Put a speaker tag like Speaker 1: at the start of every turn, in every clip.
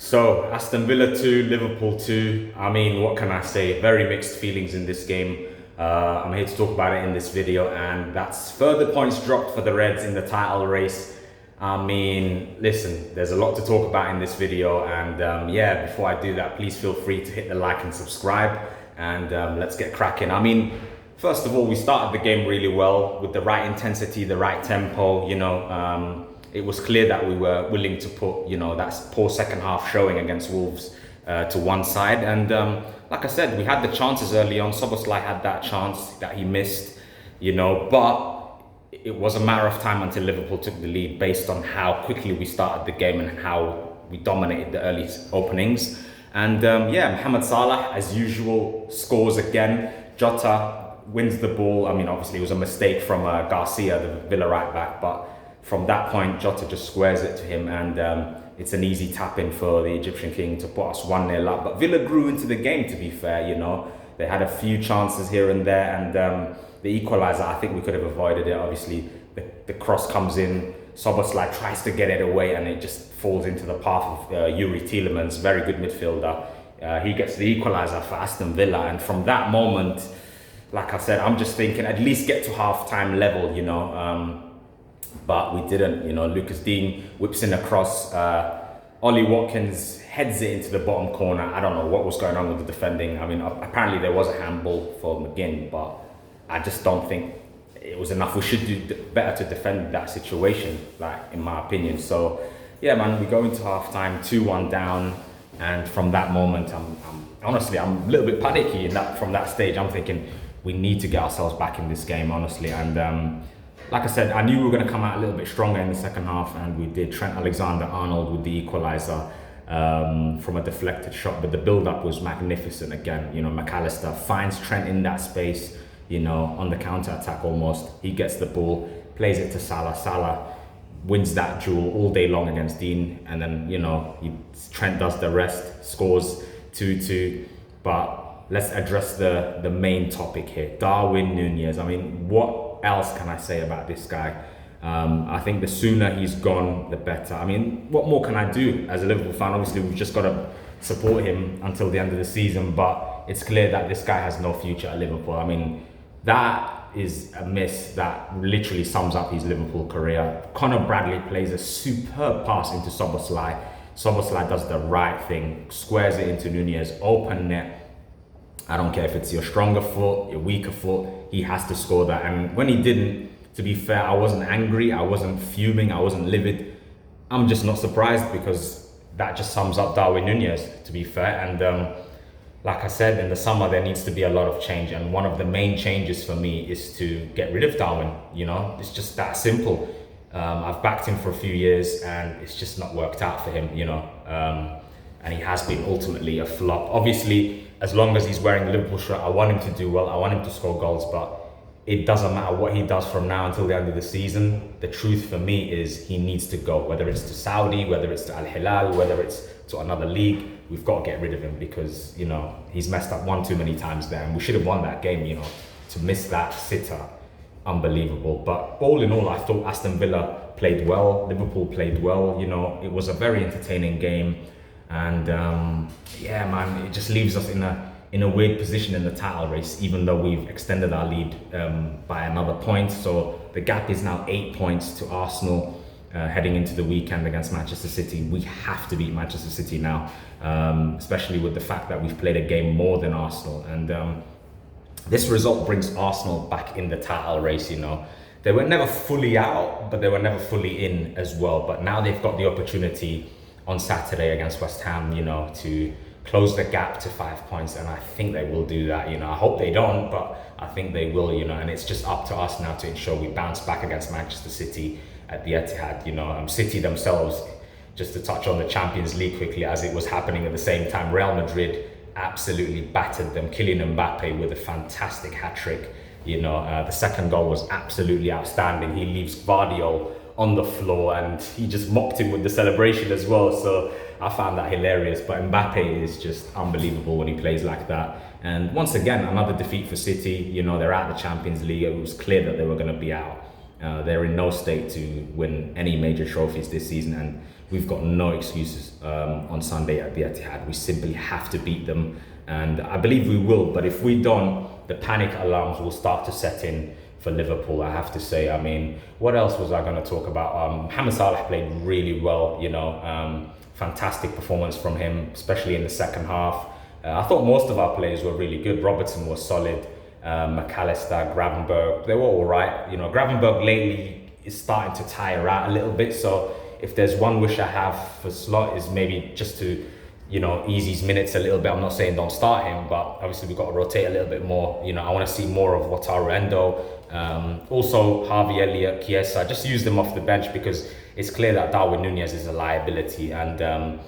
Speaker 1: So, Aston Villa 2, Liverpool 2. I mean, what can I say? Very mixed feelings in this game. I'm here to talk about it in this video, and that's further points dropped for the Reds in the title race. I mean, listen, there's a lot to talk about in this video, and yeah, before I do that, please feel free to hit the like and subscribe, and let's get cracking. I mean, first of all, we started the game really well with the right intensity, the right tempo, it was clear that we were willing to put, that poor second half showing against Wolves to one side. And like I said, we had the chances early on. Szoboszlai had that chance that he missed, but it was a matter of time until Liverpool took the lead based on how quickly we started the game and how we dominated the early openings. And yeah, Mohamed Salah, as usual, scores again. Jota wins the ball. I mean, obviously it was a mistake from Garcia, the Villa right back, but from that point, Jota just squares it to him, and it's an easy tap-in for the Egyptian King to put us 1-0 up. But Villa grew into the game, to be fair, They had a few chances here and there, and the equaliser, I think we could have avoided it. Obviously, the cross comes in, Szoboszlai tries to get it away, and it just falls into the path of Yuri Tielemans, very good midfielder. He gets the equaliser for Aston Villa, and from that moment, like I said, I'm just thinking at least get to half-time level, but we didn't. Lucas Dean whips in a cross. Ollie Watkins heads it into the bottom corner. I don't know what was going on with the defending. I mean, apparently there was a handball for McGinn, but I just don't think it was enough. We should do better to defend that situation, in my opinion. So, yeah, man, we go into half-time, 2-1 down, and from that moment, I'm honestly a little bit panicky from that stage. I'm thinking we need to get ourselves back in this game, honestly, and like I said, I knew we were going to come out a little bit stronger in the second half, and we did. Trent Alexander-Arnold with the equaliser from a deflected shot, but the build-up was magnificent again. McAllister finds Trent in that space, on the counter-attack almost. He gets the ball, plays it to Salah. Salah wins that duel all day long against Dean, and then, Trent does the rest, scores 2-2. But let's address the main topic here. Darwin Núñez. I mean, what else can I say about this guy? I think the sooner he's gone, the better. I mean, what more can I do as a Liverpool fan? Obviously, we've just got to support him until the end of the season, but it's clear that this guy has no future at Liverpool. I mean, that is a miss that literally sums up his Liverpool career. Conor Bradley plays a superb pass into Szoboszlai. Szoboszlai does the right thing, squares it into Núñez, open net. I don't care if it's your stronger foot, your weaker foot, he has to score that. And when he didn't, to be fair, I wasn't angry, I wasn't fuming, I wasn't livid. I'm just not surprised, because that just sums up Darwin Núñez, to be fair. And like I said, in the summer, there needs to be a lot of change. And one of the main changes for me is to get rid of Darwin. It's just that simple. I've backed him for a few years, and it's just not worked out for him, and he has been ultimately a flop. Obviously, as long as he's wearing the Liverpool shirt, I want him to do well. I want him to score goals, but it doesn't matter what he does from now until the end of the season. The truth for me is he needs to go, whether it's to Saudi, whether it's to Al Hilal, whether it's to another league. We've got to get rid of him, because, he's messed up one too many times there, and we should have won that game, to miss that sitter. Unbelievable. But all in all, I thought Aston Villa played well, Liverpool played well. It was a very entertaining game. And yeah, man, it just leaves us in a weird position in the title race, even though we've extended our lead by another point. So the gap is now 8 points to Arsenal heading into the weekend against Manchester City. We have to beat Manchester City now, especially with the fact that we've played a game more than Arsenal. And this result brings Arsenal back in the title race. They were never fully out, but they were never fully in as well. But now they've got the opportunity on Saturday against West Ham, to close the gap to 5 points, and I think they will do that. I hope they don't, but I think they will, and it's just up to us now to ensure we bounce back against Manchester City at the Etihad. City themselves, just to touch on the Champions League quickly, as it was happening at the same time, Real Madrid absolutely battered them. Kylian Mbappe with a fantastic hat-trick. The second goal was absolutely outstanding. He leaves Guardiola on the floor, and he just mocked him with the celebration as well. So I found that hilarious. But Mbappe is just unbelievable when he plays like that. And once again, another defeat for City. They're out of the Champions League. It was clear that they were going to be out. They're in no state to win any major trophies this season. And we've got no excuses on Sunday at the Etihad. We simply have to beat them, and I believe we will. But if we don't, the panic alarms will start to set in for Liverpool, I have to say. I mean, what else was I going to talk about? Mohamed Salah played really well, fantastic performance from him, especially in the second half. I thought most of our players were really good. Robertson was solid. McAllister, Gravenberg, they were all right. Gravenberg lately is starting to tire out a little bit. So if there's one wish I have for Slot is maybe just to, ease his minutes a little bit. I'm not saying don't start him, but obviously we've got to rotate a little bit more. I want to see more of Wataru Endo. Also Harvey Elliott, Chiesa, just use them off the bench because it's clear that Darwin Núñez is a liability, and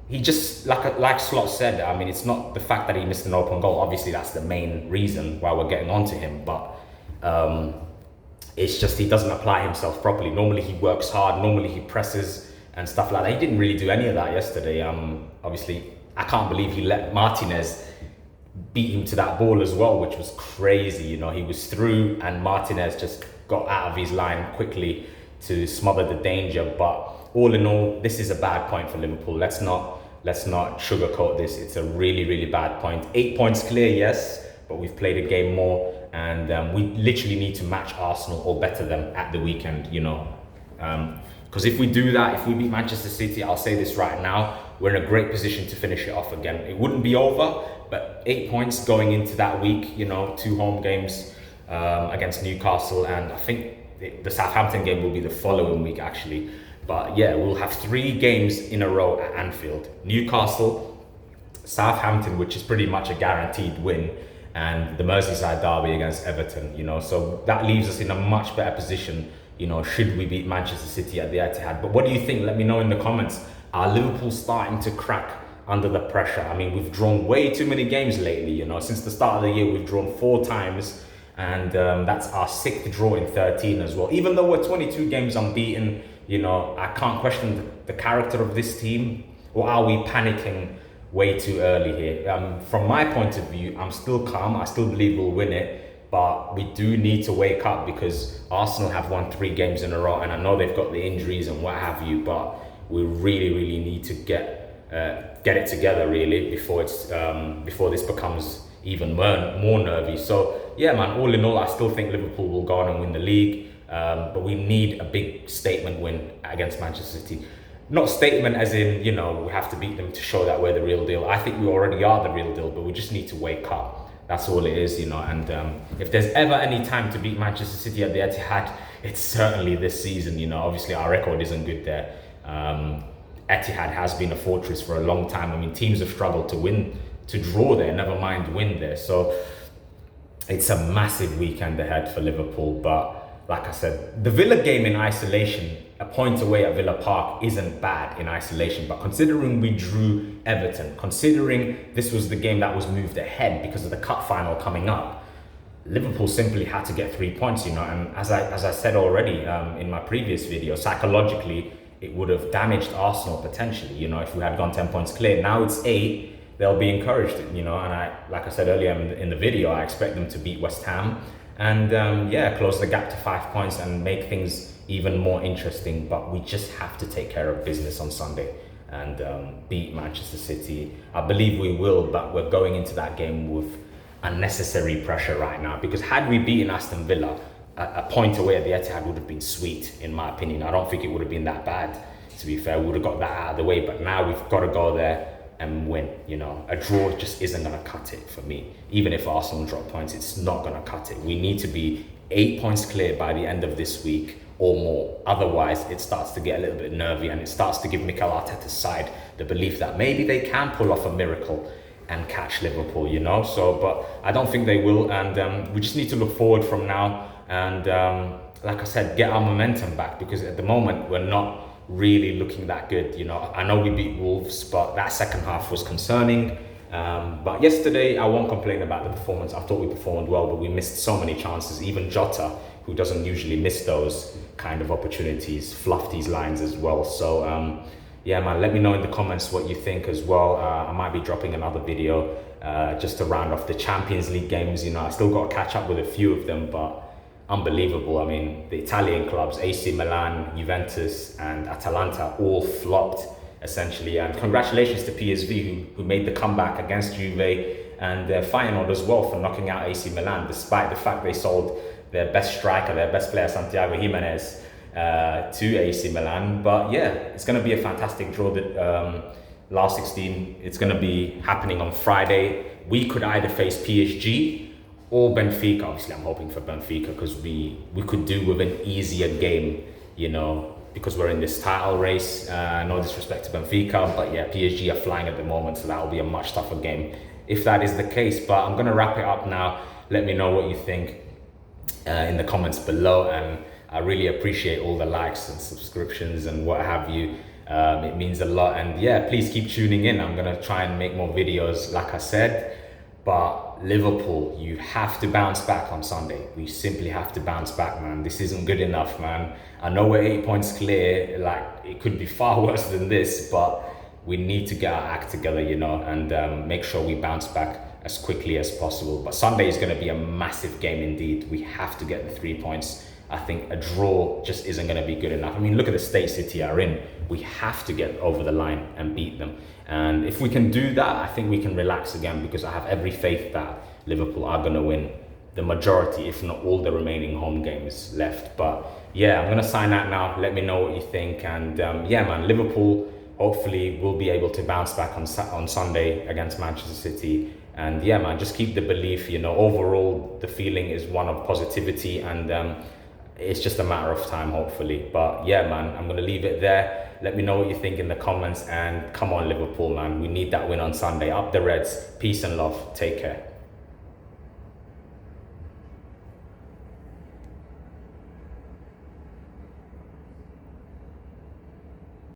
Speaker 1: he just, like Slot said, I mean, it's not the fact that he missed an open goal. Obviously, that's the main reason why we're getting onto him, but it's just he doesn't apply himself properly. Normally, he works hard. Normally, he presses and stuff like that. He didn't really do any of that yesterday. Obviously, I can't believe he let Martinez beat him to that ball as well, which was crazy. He was through and Martinez just got out of his line quickly to smother the danger. But all in all, this is a bad point for Liverpool. Let's not sugarcoat this. It's a really, really bad point. 8 points clear, yes, but we've played a game more, and we literally need to match Arsenal or better them at the weekend, because if we do that, if we beat Manchester City, I'll say this right now, we're in a great position to finish it off again. It wouldn't be over, but 8 points going into that week, 2 home games against Newcastle, and I think the Southampton game will be the following week actually. But yeah, we'll have 3 games in a row at Anfield. Newcastle, Southampton, which is pretty much a guaranteed win, and the Merseyside derby against Everton, So that leaves us in a much better position, should we beat Manchester City at the Etihad. But what do you think? Let me know in the comments. Are Liverpool starting to crack under the pressure? I mean, we've drawn way too many games lately, Since the start of the year, we've drawn 4 times. And that's our 6th draw in 13 as well. Even though we're 22 games unbeaten, I can't question the character of this team. Or are we panicking way too early here? From my point of view, I'm still calm. I still believe we'll win it. But we do need to wake up because Arsenal have won 3 games in a row. And I know they've got the injuries and what have you. But we really, really need to get it together, really, before this becomes even more nervy. So yeah, man, all in all, I still think Liverpool will go on and win the league. But we need a big statement win against Manchester City. Not statement as in, we have to beat them to show that we're the real deal. I think we already are the real deal, but we just need to wake up. That's all it is, And if there's ever any time to beat Manchester City at the Etihad, it's certainly this season, Obviously, our record isn't good there. Etihad has been a fortress for a long time. I mean, teams have struggled to draw there, never mind win there. So it's a massive weekend ahead for Liverpool. But like I said, the Villa game in isolation, a point away at Villa Park, isn't bad in isolation. But considering we drew Everton, considering this was the game that was moved ahead because of the cup final coming up, Liverpool simply had to get 3 points, And as I said already in my previous video, psychologically, it would have damaged Arsenal potentially, if we had gone 10 points clear. Now it's 8. They'll be encouraged, and like I said earlier in the video, I expect them to beat West Ham and close the gap to 5 points and make things even more interesting. But we just have to take care of business on Sunday and beat Manchester City. I believe we will, but we're going into that game with unnecessary pressure right now, because had we beaten Aston Villa, a point away at the Etihad would have been sweet, in my opinion. I don't think it would have been that bad, to be fair. We would have got that out of the way, but now we've got to go there and win. A draw just isn't going to cut it for me. Even if Arsenal drop points, it's not going to cut it. We need to be 8 points clear by the end of this week or more. Otherwise, it starts to get a little bit nervy, and it starts to give Mikel Arteta's side the belief that maybe they can pull off a miracle and catch Liverpool, So, but I don't think they will, and we just need to look forward from now and, like I said, get our momentum back, because at the moment we're not really looking that good. I know we beat Wolves, but that second half was concerning. But yesterday, I won't complain about the performance. I thought we performed well, but we missed so many chances. Even Jota, who doesn't usually miss those kind of opportunities, fluffed these lines as well. So yeah, man, let me know in the comments what you think as well. I might be dropping another video just to round off the Champions League games. I still got to catch up with a few of them, but unbelievable. I mean, the Italian clubs, AC Milan, Juventus, and Atalanta all flopped essentially. And congratulations to PSV who made the comeback against Juve, and Feyenoord as well for knocking out AC Milan, despite the fact they sold their best striker, their best player, Santiago Jimenez, to AC Milan. But yeah, it's going to be a fantastic draw. That last 16, it's going to be happening on Friday. We could either face PSG or Benfica. Obviously, I'm hoping for Benfica because we could do with an easier game, you know, because we're in this title race. No disrespect to Benfica, but yeah, PSG are flying at the moment, so that will be a much tougher game if that is the case. But I'm going to wrap it up now. Let me know what you think in the comments below, and I really appreciate all the likes and subscriptions and what have you. It means a lot, and yeah, please keep tuning in. I'm gonna try and make more videos, like I said. But Liverpool, you have to bounce back on Sunday. We simply have to bounce back, man. This isn't good enough, man. I know we're 8 points clear, like it could be far worse than this, but we need to get our act together, you know, and make sure we bounce back as quickly as possible. But Sunday is going to be a massive game indeed. We have to get the 3 points. I think a draw just isn't going to be good enough. I mean, look at the state City are in. We have to get over the line and beat them. And if we can do that, I think we can relax again, because I have every faith that Liverpool are going to win the majority, if not all, the remaining home games left. But yeah, I'm going to sign out now. Let me know what you think. And yeah, man, Liverpool hopefully will be able to bounce back on Sunday against Manchester City. And yeah, man, just keep the belief, you know. Overall, the feeling is one of positivity, and it's just a matter of time, hopefully. But yeah, man, I'm going to leave it there. Let me know what you think in the comments, and come on, Liverpool, man. We need that win on Sunday. Up the Reds. Peace and love. Take care.